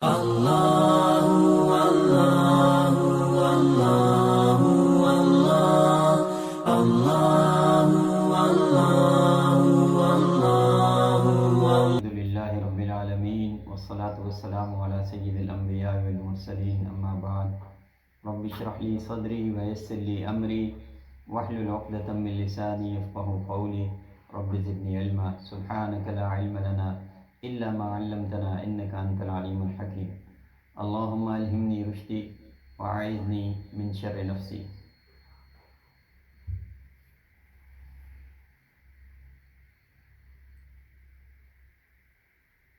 للہ رب العالمین والصلاة والسلام علی سید الانبیاء والمرسلین اما بعد رب اشرح لی صدری ویسر لی امری واحلل عقدۃ من لسانی یفقهوا قولی رب زدنی علما سبحانک لا علم لنا الا ما علمتنا انک انت العلیم الحکیم اللہم الہمنی رشدی واعذنی من شر نفسی۔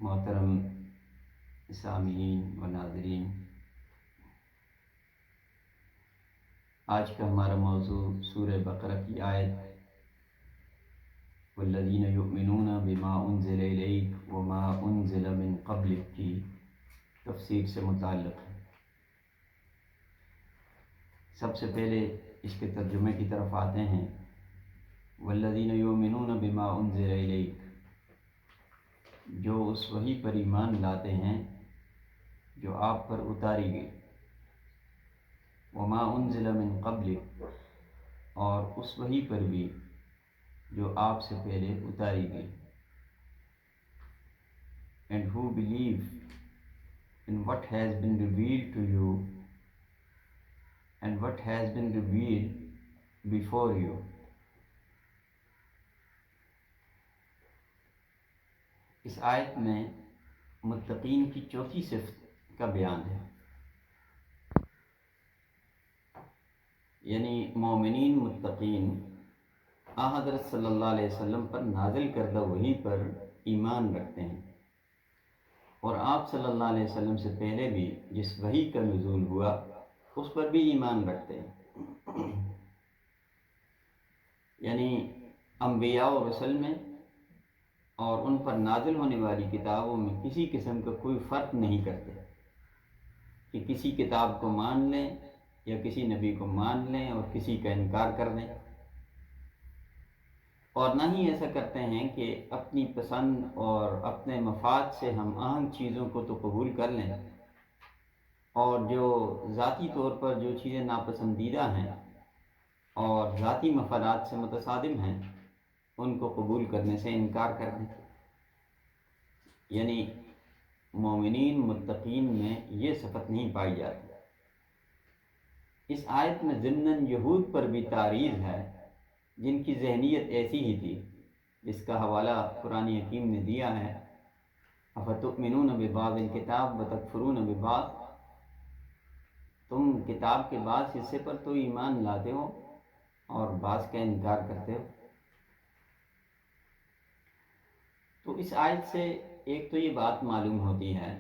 محترم سامعین و ناظرین، آج کا ہمارا موضوع سورہ بقرہ کی آیت والذین یؤمنون بما انزل الیک وما انزل من قبلک کی تفسیر سے متعلق ہے۔ سب سے پہلے اس کے ترجمے کی طرف آتے ہیں۔ والذین یؤمنون بما انزل الیک، جو اس وحی پر ایمان لاتے ہیں جو آپ پر اتاری گئی، وما انزل من قبلک، اور اس وحی پر بھی جو آپ سے پہلے اتاری گئی، and who believe in what has been revealed to you and what has been revealed before you۔ اس آیت میں متقین کی چوتھی صفت کا بیان ہے، یعنی مومنین متقین حضرت صلی اللہ علیہ وسلم پر نازل کردہ وحی پر ایمان رکھتے ہیں، اور آپ صلی اللہ علیہ وسلم سے پہلے بھی جس وحی کا نزول ہوا اس پر بھی ایمان رکھتے ہیں۔ یعنی انبیاء و رسل میں اور ان پر نازل ہونے والی کتابوں میں کسی قسم کا کوئی فرق نہیں کرتے کہ کسی کتاب کو مان لیں یا کسی نبی کو مان لیں اور کسی کا انکار کر دیں، اور نہ ہی ایسا کرتے ہیں کہ اپنی پسند اور اپنے مفاد سے ہم آہنگ چیزوں کو تو قبول کر لیں، اور جو ذاتی طور پر جو چیزیں ناپسندیدہ ہیں اور ذاتی مفادات سے متصادم ہیں ان کو قبول کرنے سے انکار کر دیں۔ یعنی مومنین متقین میں یہ صفت نہیں پائی جاتی۔ اس آیت میں ضمناً یہود پر بھی تعریض ہے جن کی ذہنیت ایسی ہی تھی، جس کا حوالہ قرآن حکیم نے دیا ہے، افتؤمنون ببعض الکتاب وتکفرون ببعض، تم کتاب کے بعض حصے پر تو ایمان لاتے ہو اور بعض کا انکار کرتے ہو۔ تو اس آیت سے ایک تو یہ بات معلوم ہوتی ہے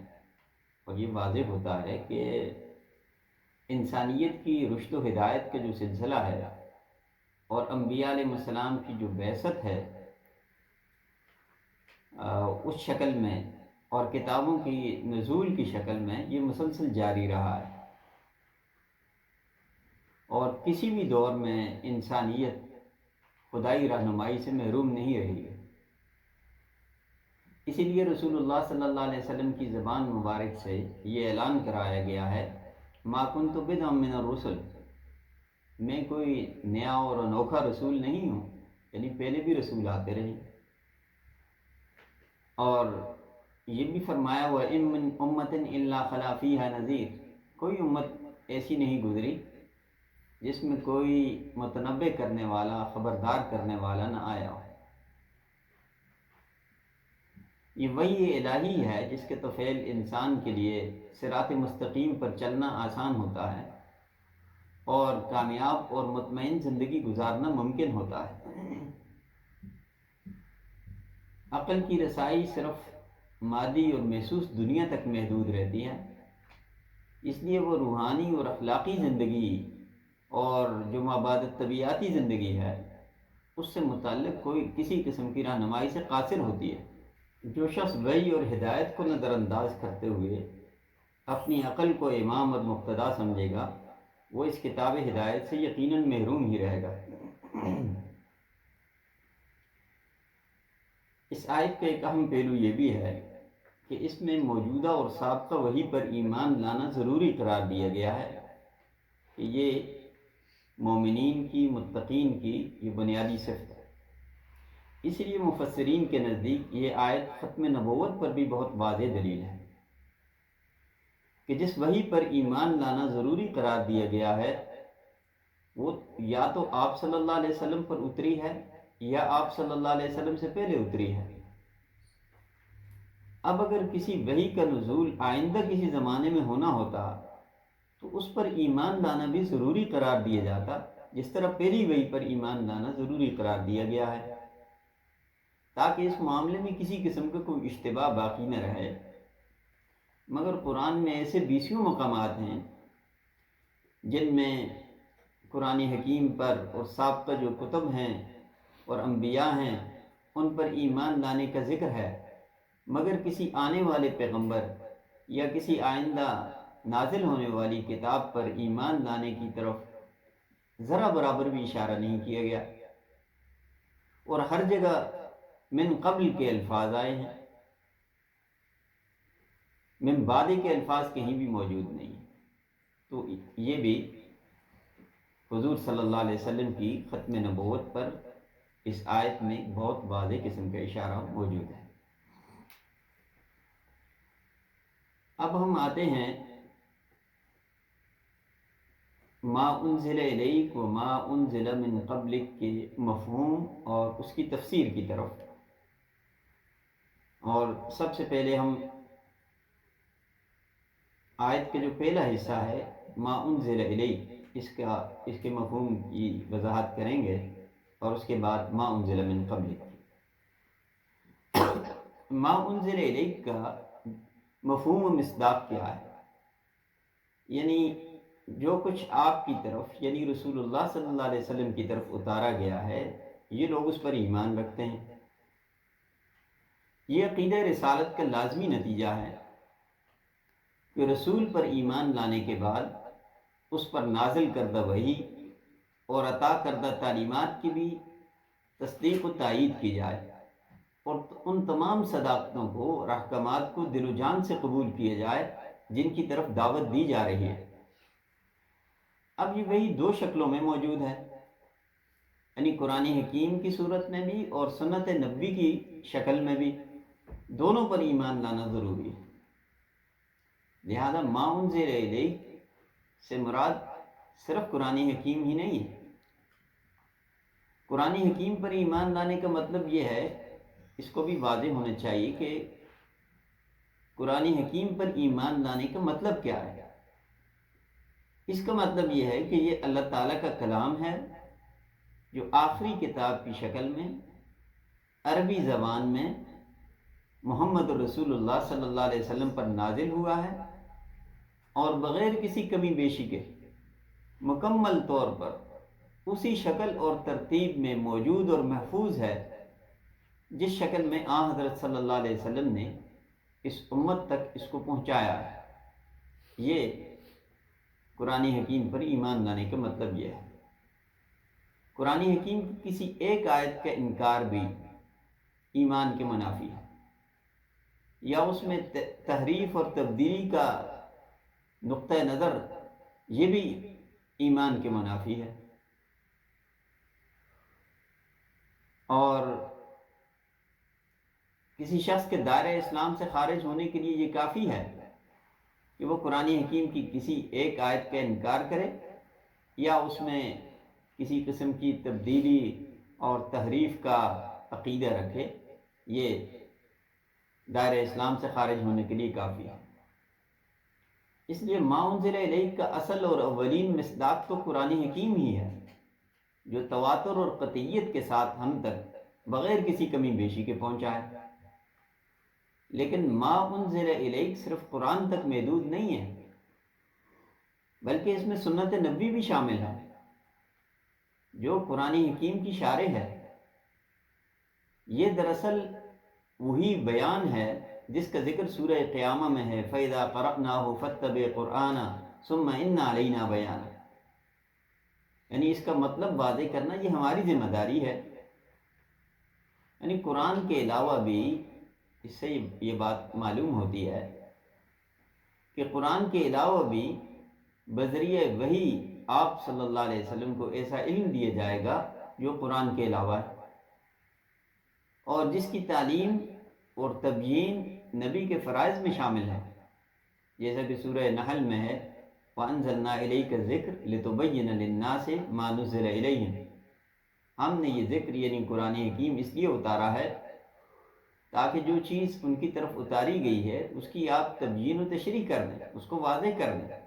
اور یہ واضح ہوتا ہے کہ انسانیت کی رشد و ہدایت کا جو سلسلہ ہے اور انبیاء علیہ السلام کی جو بعثت ہے اس شکل میں اور کتابوں کی نزول کی شکل میں یہ مسلسل جاری رہا ہے، اور کسی بھی دور میں انسانیت خدائی رہنمائی سے محروم نہیں رہی ہے۔ اسی لیے رسول اللہ صلی اللہ علیہ وسلم کی زبان مبارک سے یہ اعلان کرایا گیا ہے، ما کنت بدعا من الرسل، میں کوئی نیا اور انوکھا رسول نہیں ہوں، یعنی پہلے بھی رسول آتے رہے۔ اور یہ بھی فرمایا ہوا ان من امت الا خلا فیہا نذیر، کوئی امت ایسی نہیں گزری جس میں کوئی متنبع کرنے والا، خبردار کرنے والا نہ آیا ہو۔ یہ وحی الہی ہے جس کے توفیل انسان کے لیے صراط مستقیم پر چلنا آسان ہوتا ہے اور کامیاب اور مطمئن زندگی گزارنا ممکن ہوتا ہے۔ عقل کی رسائی صرف مادی اور محسوس دنیا تک محدود رہتی ہے، اس لیے وہ روحانی اور اخلاقی زندگی اور جو مابعد طبیعاتی زندگی ہے اس سے متعلق کوئی کسی قسم کی رہنمائی سے قاصر ہوتی ہے۔ جو شخص وحی اور ہدایت کو نظر انداز کرتے ہوئے اپنی عقل کو امام اور مقتدا سمجھے گا وہ اس کتاب ہدایت سے یقیناً محروم ہی رہے گا۔ اس آیت کا ایک اہم پہلو یہ بھی ہے کہ اس میں موجودہ اور سابقہ وحی پر ایمان لانا ضروری قرار دیا گیا ہے کہ یہ مومنین کی، متقین کی یہ بنیادی صفت ہے۔ اس لیے مفسرین کے نزدیک یہ آیت ختم نبوت پر بھی بہت واضح دلیل ہے کہ جس وحی پر ایمان لانا ضروری قرار دیا گیا ہے وہ یا تو آپ صلی اللہ علیہ وسلم پر اتری ہے یا آپ صلی اللہ علیہ وسلم سے پہلے اتری ہے۔ اب اگر کسی وحی کا نزول آئندہ کسی زمانے میں ہونا ہوتا تو اس پر ایمان لانا بھی ضروری قرار دیا جاتا، جس طرح پہلی وحی پر ایمان لانا ضروری قرار دیا گیا ہے، تاکہ اس معاملے میں کسی قسم کا کوئی اشتباہ باقی نہ رہے۔ مگر قرآن میں ایسے بیسیوں مقامات ہیں جن میں قرآن حکیم پر اور سابقہ جو کتب ہیں اور انبیاء ہیں ان پر ایمان لانے کا ذکر ہے، مگر کسی آنے والے پیغمبر یا کسی آئندہ نازل ہونے والی کتاب پر ایمان لانے کی طرف ذرا برابر بھی اشارہ نہیں کیا گیا، اور ہر جگہ من قبل کے الفاظ آئے ہیں، من بعد کے الفاظ کہیں بھی موجود نہیں۔ تو یہ بھی حضور صلی اللہ علیہ وسلم کی ختم نبوت پر اس آیت میں بہت واضح قسم کا اشارہ موجود ہے۔ اب ہم آتے ہیں ما انزل الیک و ما انزل من قبلک کے مفہوم اور اس کی تفسیر کی طرف۔ اور سب سے پہلے ہم آیت کا جو پہلا حصہ ہے ما انزل الیک، اس کے مفہوم کی وضاحت کریں گے، اور اس کے بعد ما انزل من قبلک۔ ما انزل الیک کا مفہوم و مصداق کیا ہے؟ یعنی جو کچھ آپ کی طرف یعنی رسول اللہ صلی اللہ علیہ وسلم کی طرف اتارا گیا ہے یہ لوگ اس پر ایمان رکھتے ہیں۔ یہ عقیدہ رسالت کا لازمی نتیجہ ہے کہ رسول پر ایمان لانے کے بعد اس پر نازل کردہ وحی اور عطا کردہ تعلیمات کی بھی تصدیق و تائید کی جائے، اور ان تمام صداقتوں کو اور احکامات کو دل و جان سے قبول کیا جائے جن کی طرف دعوت دی جا رہی ہے۔ اب یہ وحی دو شکلوں میں موجود ہے، یعنی قرآن حکیم کی صورت میں بھی اور سنت نبوی کی شکل میں بھی، دونوں پر ایمان لانا ضروری ہے۔ لہذا ما انزل الیک سے مراد صرف قرآن حکیم ہی نہیں ہے۔ قرآن حکیم پر ایمان لانے کا مطلب یہ ہے، اس کو بھی واضح ہونا چاہیے کہ قرآن حکیم پر ایمان لانے کا مطلب کیا ہے۔ اس کا مطلب یہ ہے کہ یہ اللہ تعالیٰ کا کلام ہے جو آخری کتاب کی شکل میں عربی زبان میں محمد رسول اللہ صلی اللہ علیہ وسلم پر نازل ہوا ہے، اور بغیر کسی کمی بیشی کے مکمل طور پر اسی شکل اور ترتیب میں موجود اور محفوظ ہے جس شکل میں حضرت صلی اللہ علیہ وسلم نے اس امت تک اس کو پہنچایا ہے۔ یہ قرآن حکیم پر ایمان لانے کا مطلب یہ ہے۔ قرآن حکیم کی کسی ایک آیت کا انکار بھی ایمان کے منافی ہے، یا اس میں تحریف اور تبدیلی کا نقطہ نظر یہ بھی ایمان کے منافی ہے۔ اور کسی شخص کے دائرہ اسلام سے خارج ہونے کے لیے یہ کافی ہے کہ وہ قرآن حکیم کی کسی ایک آیت کا انکار کرے یا اس میں کسی قسم کی تبدیلی اور تحریف کا عقیدہ رکھے، یہ دائرہ اسلام سے خارج ہونے کے لیے کافی ہے۔ اس لیے ما انزل الیک کا اصل اور اولین مصداق تو قرآن حکیم ہی ہے جو تواتر اور قطعیت کے ساتھ ہم تک بغیر کسی کمی بیشی کے پہنچا ہے۔ لیکن ما انزل الیک صرف قرآن تک محدود نہیں ہے، بلکہ اس میں سنت نبوی بھی شامل ہے جو قرآن حکیم کی شارح ہے۔ یہ دراصل وہی بیان ہے جس کا ذکر سورہ قیامہ میں ہے، فَإِذَا قَرَأْنَاهُ فَاتَّبِعْ قُرْآنَهُ ثُمَّ إِنَّ عَلَيْنَا بَيَانَهُ، یعنی اس کا مطلب واضح کرنا یہ ہماری ذمہ داری ہے۔ یعنی قرآن کے علاوہ بھی اس سے یہ بات معلوم ہوتی ہے کہ قرآن کے علاوہ بھی بذریعہ وحی آپ صلی اللہ علیہ وسلم کو ایسا علم دیا جائے گا جو قرآن کے علاوہ ہے، اور جس کی تعلیم اور تبیین نبی کے فرائض میں شامل ہے، جیسا کہ سورہ نحل میں ہے وَأَنزَلْنَا إِلَيْكَ الذِّكْرَ لِتُبَيِّنَ لِلنَّاسِ مَا نُزِّلَ إِلَيْهِمْ، ہم نے یہ ذکر یعنی قرآن حکیم اس لیے اتارا ہے تاکہ جو چیز ان کی طرف اتاری گئی ہے اس کی آپ تبیین و تشریح کر دیں، اس کو واضح کر دیں۔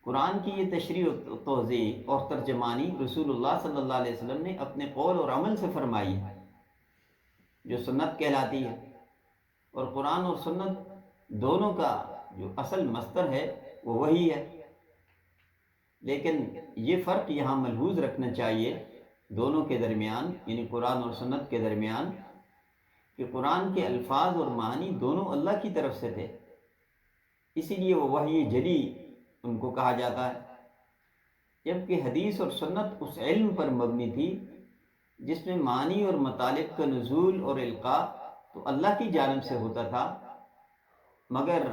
قرآن کی یہ تشریح و توضیح اور ترجمانی رسول اللہ صلی اللہ علیہ وسلم نے اپنے قول اور عمل سے فرمائی ہے، جو سنت کہلاتی ہے، اور قرآن اور سنت دونوں کا جو اصل مصدر ہے وہ وہی ہے۔ لیکن یہ فرق یہاں ملحوظ رکھنا چاہیے دونوں کے درمیان، یعنی قرآن اور سنت کے درمیان، کہ قرآن کے الفاظ اور معنی دونوں اللہ کی طرف سے تھے، اسی لیے وہ وحی جلی ان کو کہا جاتا ہے، جبکہ حدیث اور سنت اس علم پر مبنی تھی جس میں معنی اور مطالب کا نزول اور القاء تو اللہ کی جانب سے ہوتا تھا، مگر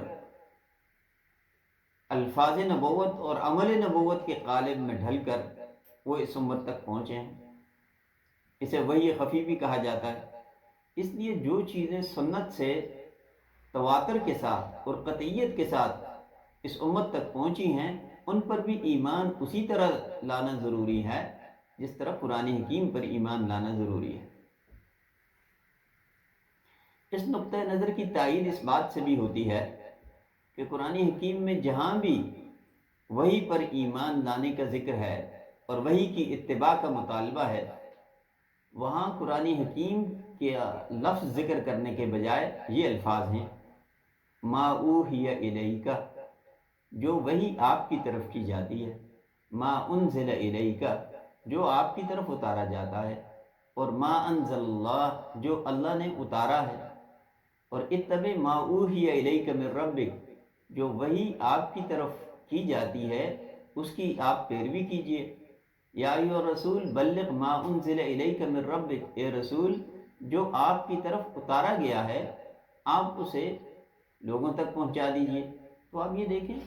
الفاظ نبوت اور عمل نبوت کے قالب میں ڈھل کر وہ اس امت تک پہنچے ہیں۔ اسے وحی خفی بھی کہا جاتا ہے۔ اس لیے جو چیزیں سنت سے تواتر کے ساتھ اور قطعیت کے ساتھ اس امت تک پہنچی ہیں ان پر بھی ایمان اسی طرح لانا ضروری ہے جس طرح قرآن حکیم پر ایمان لانا ضروری ہے۔ اس نقطہ نظر کی تائید اس بات سے بھی ہوتی ہے کہ قرآن حکیم میں جہاں بھی وحی پر ایمان لانے کا ذکر ہے اور وحی کی اتباع کا مطالبہ ہے، وہاں قرآن حکیم کے لفظ ذکر کرنے کے بجائے یہ الفاظ ہیں ما اوحی الیک، جو وحی آپ کی طرف کی جاتی ہے، ما انزل الیک، جو آپ کی طرف اتارا جاتا ہے، اور ما انزل اللہ، جو اللہ نے اتارا ہے، اور اتبع ما اوحی الیک من ربک، جو وحی آپ کی طرف کی جاتی ہے اس کی آپ پیروی کیجیے۔ یا ایھا الرسول بلغ ما انزل الیک من ربک، اے رسول جو آپ کی طرف اتارا گیا ہے آپ اسے لوگوں تک پہنچا دیجیے۔ تو آپ یہ دیکھیں،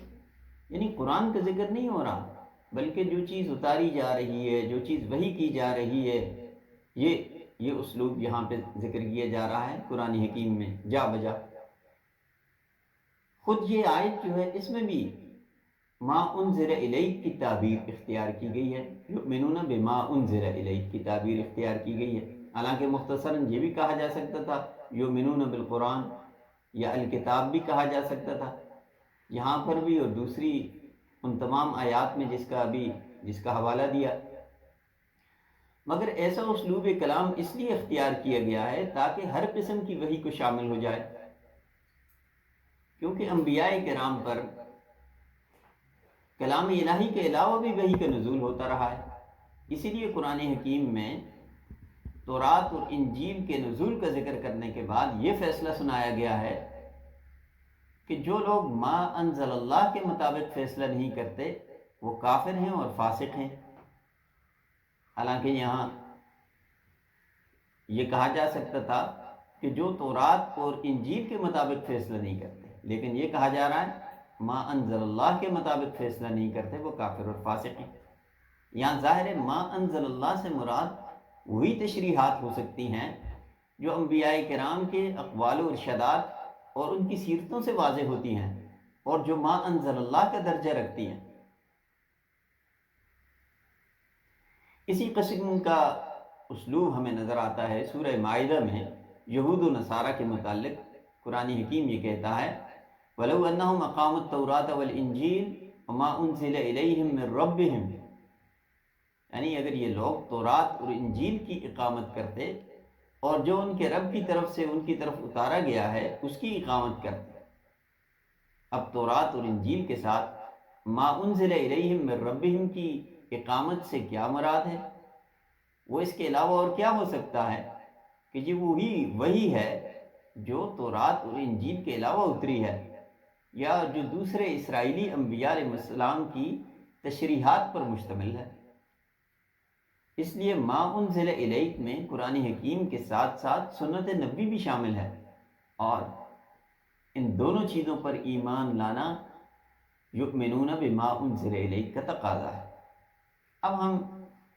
یعنی قرآن کا ذکر نہیں ہو رہا بلکہ جو چیز اتاری جا رہی ہے، جو چیز وحی کی جا رہی ہے، یہ اسلوب یہاں پہ ذکر کیا جا رہا ہے قرآن حکیم میں جا بجا۔ خود یہ آیت جو ہے اس میں بھی ما انزل الیک کی تعبیر اختیار کی گئی ہے، یؤمنون بما انزل الیک کی تعبیر اختیار کی گئی ہے، حالانکہ مختصراً یہ بھی کہا جا سکتا تھا یؤمنون بالقرآن، یا الکتاب بھی کہا جا سکتا تھا یہاں پر بھی، اور دوسری ان تمام آیات میں جس کا حوالہ دیا۔ مگر ایسا اسلوب کلام اس لیے اختیار کیا گیا ہے تاکہ ہر قسم کی وحی کو شامل ہو جائے، کیونکہ انبیاء کرام پر کلام الہی کے علاوہ بھی وحی کا نزول ہوتا رہا ہے۔ اسی لیے قرآن حکیم میں تورات اور انجیل کے نزول کا ذکر کرنے کے بعد یہ فیصلہ سنایا گیا ہے کہ جو لوگ ما انزل اللہ کے مطابق فیصلہ نہیں کرتے وہ کافر ہیں اور فاسق ہیں۔ حالانکہ یہاں یہ کہا جا سکتا تھا کہ جو تورات اور انجیل کے مطابق فیصلہ نہیں کرتے، لیکن یہ کہا جا رہا ہے ما انزل اللہ کے مطابق فیصلہ نہیں کرتے وہ کافر اور فاسق ہیں۔ یہاں ظاہر ہے ما انزل اللہ سے مراد وہی تشریحات ہو سکتی ہیں جو انبیاء کرام کے اقوال و ارشادات اور ان کی سیرتوں سے واضح ہوتی ہیں اور جو ما انزل اللہ کا درجہ رکھتی ہیں۔ اسی قسم کا اسلوب ہمیں نظر آتا ہے سورہ مائدہ میں یہود و نصارہ کے متعلق۔ قرآن حکیم یہ کہتا ہے وَلَوْ أَنَّهُمْ أَقَامُوا التَّوْرَاةَ وَالْإِنْجِيلَ وَمَا أُنزِلَ إِلَيْهِمْ مِنْ رَبِّهِمْ، یعنی اگر یہ لوگ تورات اور انجیل کی اقامت کرتے اور جو ان کے رب کی طرف سے ان کی طرف اتارا گیا ہے اس کی اقامت کرتے۔ اب تورات اور انجیل کے ساتھ ما انزل الیہم من ربہم کی اقامت سے کیا مراد ہے؟ وہ اس کے علاوہ اور کیا ہو سکتا ہے کہ یہ وہی ہے جو تورات اور انجیل کے علاوہ اتری ہے، یا جو دوسرے اسرائیلی انبیاء علیہ السلام کی تشریحات پر مشتمل ہے۔ اس لیے ما انزل الیک میں قرآن حکیم کے ساتھ ساتھ سنت نبوی بھی شامل ہے، اور ان دونوں چیزوں پر ایمان لانا یؤمنون بما انزل الیک کا تقاضا ہے۔ اب ہم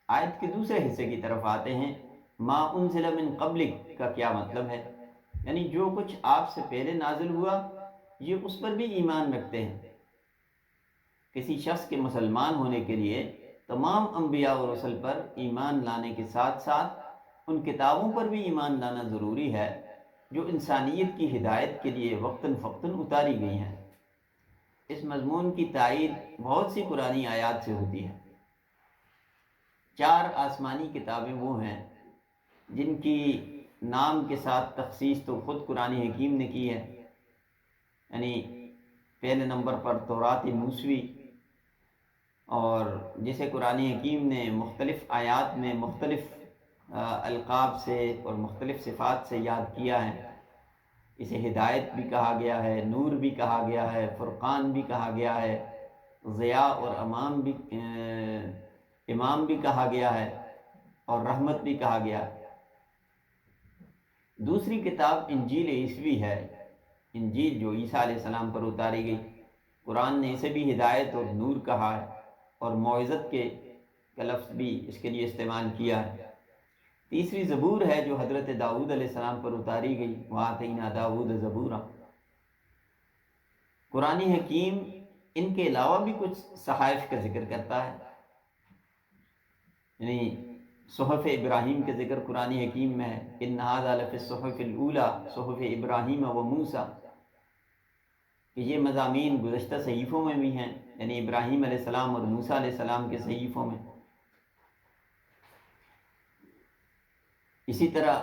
آیت کے دوسرے حصے کی طرف آتے ہیں۔ ما انزل من قبلک کا کیا مطلب ہے؟ یعنی جو کچھ آپ سے پہلے نازل ہوا یہ اس پر بھی ایمان رکھتے ہیں۔ کسی شخص کے مسلمان ہونے کے لیے تمام انبیاء اور رسل پر ایمان لانے کے ساتھ ساتھ ان کتابوں پر بھی ایمان لانا ضروری ہے جو انسانیت کی ہدایت کے لیے وقتاً فوقتاً اتاری گئی ہیں۔ اس مضمون کی تائید بہت سی قرآنی آیات سے ہوتی ہے۔ 4 آسمانی کتابیں وہ ہیں جن کی نام کے ساتھ تخصیص تو خود قرآن حکیم نے کی ہے، یعنی پہلے نمبر پر تورات موسوی، اور جسے قرآن حکیم نے مختلف آیات میں مختلف القاب سے اور مختلف صفات سے یاد کیا ہے۔ اسے ہدایت بھی کہا گیا ہے، نور بھی کہا گیا ہے، فرقان بھی کہا گیا ہے، ضیاء اور امام بھی کہا گیا ہے، اور رحمت بھی کہا گیا ہے۔ دوسری کتاب انجیل عیسوی ہے، انجیل جو عیسیٰ علیہ السلام پر اتاری گئی۔ قرآن نے اسے بھی ہدایت اور نور کہا ہے، اور موعظت کے لفظ بھی اس کے لیے استعمال کیا ہے۔ تیسری زبور ہے جو حضرت داؤد علیہ السلام پر اتاری گئی، وَآتَيْنَا دَاوُودَ زَبُورًا۔ قرآن حکیم ان کے علاوہ بھی کچھ صحائف کا ذکر کرتا ہے، یعنی صحف ابراہیم کا ذکر قرآن حکیم میں ہے، إِنَّ هَذَا لَفِي الصُّحُفِ الْأُولَى صحف ابراہیم و موسیٰ، کہ یہ مضامین گزشتہ صحیفوں میں بھی ہیں، یعنی ابراہیم علیہ السلام اور موسیٰ علیہ السلام کے صحیفوں میں۔ اسی طرح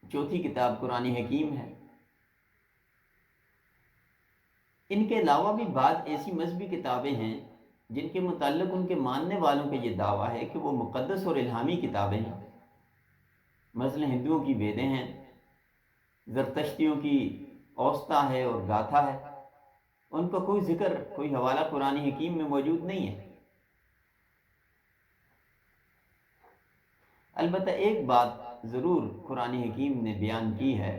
چوتھی کتاب قرآن حکیم ہے۔ ان کے علاوہ بھی بعض ایسی مذہبی کتابیں ہیں جن کے متعلق ان کے ماننے والوں کا یہ دعویٰ ہے کہ وہ مقدس اور الہامی کتابیں ہیں۔ مثلا ہندوؤں کی ویدیں ہیں، زرتشتیوں کی اوستا ہے اور گاتھا ہے، ان کا کوئی ذکر، کوئی حوالہ قرآن حکیم میں موجود نہیں ہے۔ البتہ ایک بات ضرور قرآن حکیم نے بیان کی ہے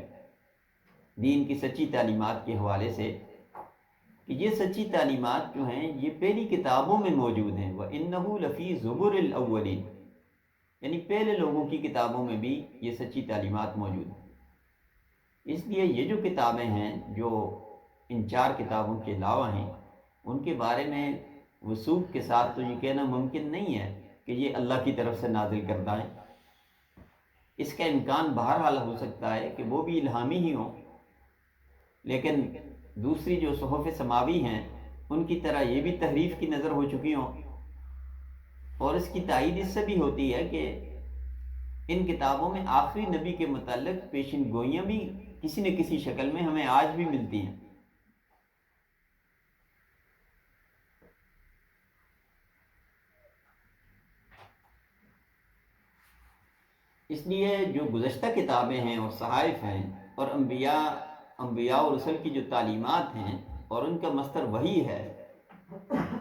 دین کی سچی تعلیمات کے حوالے سے، کہ یہ سچی تعلیمات جو ہیں یہ پہلی کتابوں میں موجود ہیں، وَإِنَّهُ لَفِي زُبُرِ الْأَوَّلِينَ، یعنی پہلے لوگوں کی کتابوں میں بھی یہ سچی تعلیمات موجود ہیں۔ اس لیے یہ جو کتابیں ہیں جو ان 4 کتابوں کے علاوہ ہیں، ان کے بارے میں وثوق کے ساتھ تو یہ کہنا ممکن نہیں ہے کہ یہ اللہ کی طرف سے نازل کردہ ہیں۔ اس کا امکان بہرحال ہو سکتا ہے کہ وہ بھی الہامی ہی ہوں، لیکن دوسری جو صحف سماوی ہیں ان کی طرح یہ بھی تحریف کی نظر ہو چکی ہوں۔ اور اس کی تائید اس سے بھی ہوتی ہے کہ ان کتابوں میں آخری نبی کے متعلق پیشن گوئیاں بھی کسی نہ کسی شکل میں ہمیں آج بھی ملتی ہیں۔ اس لیے جو گزشتہ کتابیں ہیں اور صحائف ہیں اور انبیاء اور رسل کی جو تعلیمات ہیں اور ان کا مصدر وحی ہے،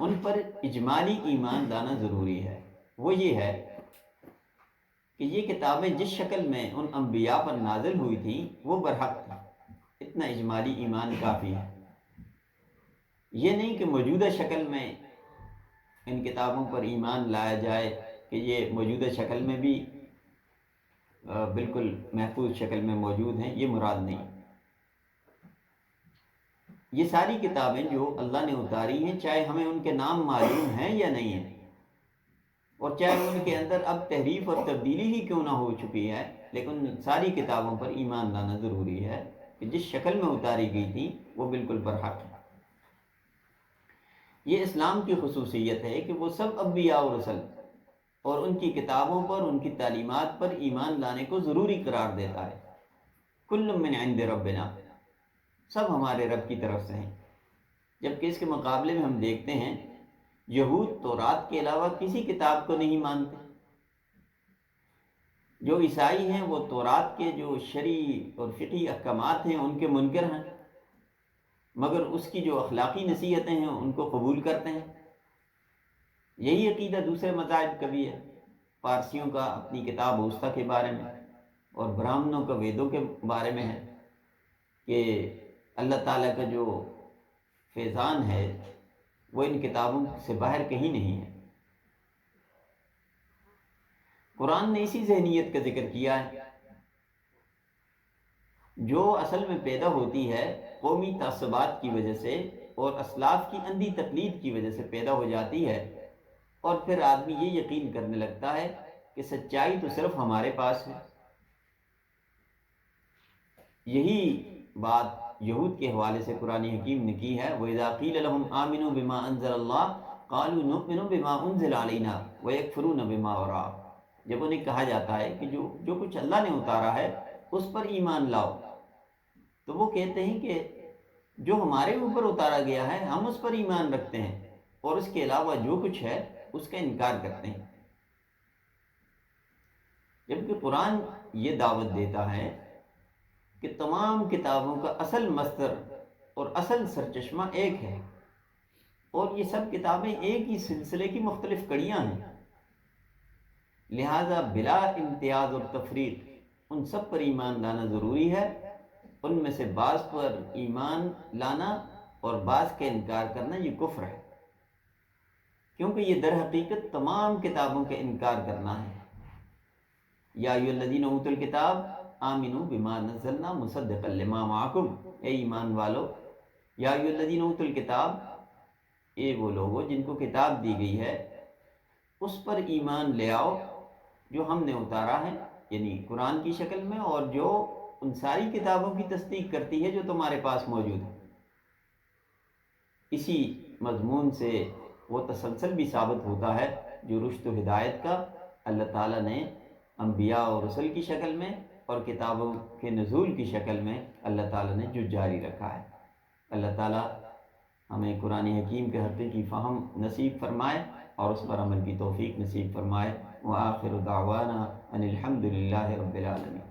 ان پر اجمالی ایمان لانا ضروری ہے۔ وہ یہ ہے کہ یہ کتابیں جس شکل میں ان انبیاء پر نازل ہوئی تھیں وہ برحق تھا، اتنا اجمالی ایمان کافی ہے۔ یہ نہیں کہ موجودہ شکل میں ان کتابوں پر ایمان لایا جائے کہ یہ موجودہ شکل میں بھی بالکل محفوظ شکل میں موجود ہیں، یہ مراد نہیں۔ یہ ساری کتابیں جو اللہ نے اتاری ہیں، چاہے ہمیں ان کے نام معلوم ہیں یا نہیں ہیں، اور چاہے ان کے اندر اب تحریف اور تبدیلی ہی کیوں نہ ہو چکی ہے، لیکن ساری کتابوں پر ایمان لانا ضروری ہے کہ جس شکل میں اتاری گئی تھی وہ بالکل برحق ہے۔ یہ اسلام کی خصوصیت ہے کہ وہ سب انبیاء اور رسل اور ان کی کتابوں پر، ان کی تعلیمات پر ایمان لانے کو ضروری قرار دیتا ہے۔ کل من عند ربنا، سب ہمارے رب کی طرف سے ہیں۔ جبکہ اس کے مقابلے میں ہم دیکھتے ہیں یہود تورات کے علاوہ کسی کتاب کو نہیں مانتے۔ جو عیسائی ہیں وہ تورات کے جو شرعی اور فقہی احکامات ہیں ان کے منکر ہیں، مگر اس کی جو اخلاقی نصیحتیں ہیں ان کو قبول کرتے ہیں۔ یہی عقیدہ دوسرے مذاہب کا بھی ہے۔ پارسیوں کا اپنی کتاب اوسطیٰ کے بارے میں اور برہمنوں کا ویدوں کے بارے میں ہے کہ اللہ تعالیٰ کا جو فیضان ہے وہ ان کتابوں سے باہر کہیں نہیں ہے۔ قرآن نے اسی ذہنیت کا ذکر کیا ہے جو اصل میں پیدا ہوتی ہے قومی تعصبات کی وجہ سے اور اسلاف کی اندھی تقلید کی وجہ سے پیدا ہو جاتی ہے، اور پھر آدمی یہ یقین کرنے لگتا ہے کہ سچائی تو صرف ہمارے پاس ہے۔ یہی بات یہود کے حوالے سے قرآن حکیم نے کی ہے، وَإِذَا قِيلَ لَهُمْ آمِنُوا بِمَا أَنزَلَ اللَّهُ قَالُوا نُؤْمِنُ بِمَا أُنزِلَ عَلَيْنَا وَيَكْفُرُونَ بِمَا وَرَاءَهُ۔ جب انہیں کہا جاتا ہے کہ جو کچھ اللہ نے اتارا ہے اس پر ایمان لاؤ، تو وہ کہتے ہیں کہ جو ہمارے اوپر اتارا گیا ہے ہم اس پر ایمان رکھتے ہیں، اور اس کے علاوہ جو کچھ ہے اس کا انکار کرتے ہیں۔ جبکہ قرآن یہ دعوت دیتا ہے کہ تمام کتابوں کا اصل مصدر اور اصل سرچشمہ ایک ہے، اور یہ سب کتابیں ایک ہی سلسلے کی مختلف کڑیاں ہیں، لہذا بلا امتیاز اور تفریق ان سب پر ایمان لانا ضروری ہے۔ ان میں سے بعض پر ایمان لانا اور بعض کا انکار کرنا یہ کفر ہے، کیونکہ یہ در حقیقت تمام کتابوں کا انکار کرنا ہے۔ یا ایھا الذین اوتوا الکتاب آمنوا بما نزلنا مصدقا لما معکم، اے ایمان والو، یا ایھا الذین اوتوا الکتاب، اے وہ لوگوں جن کو کتاب دی گئی ہے، اس پر ایمان لے آؤ جو ہم نے اتارا ہے، یعنی قرآن کی شکل میں، اور جو ان ساری کتابوں کی تصدیق کرتی ہے جو تمہارے پاس موجود ہے۔ اسی مضمون سے وہ تسلسل بھی ثابت ہوتا ہے جو رشد و ہدایت کا اللہ تعالیٰ نے انبیاء اور رسل کی شکل میں اور کتابوں کے نزول کی شکل میں اللہ تعالیٰ نے جو جاری رکھا ہے۔ اللہ تعالیٰ ہمیں قرآن حکیم کے حقیقی فہم نصیب فرمائے اور اس پر عمل کی توفیق نصیب فرمائے۔ وآخر دعوانا ان الحمد للہ رب العالمین۔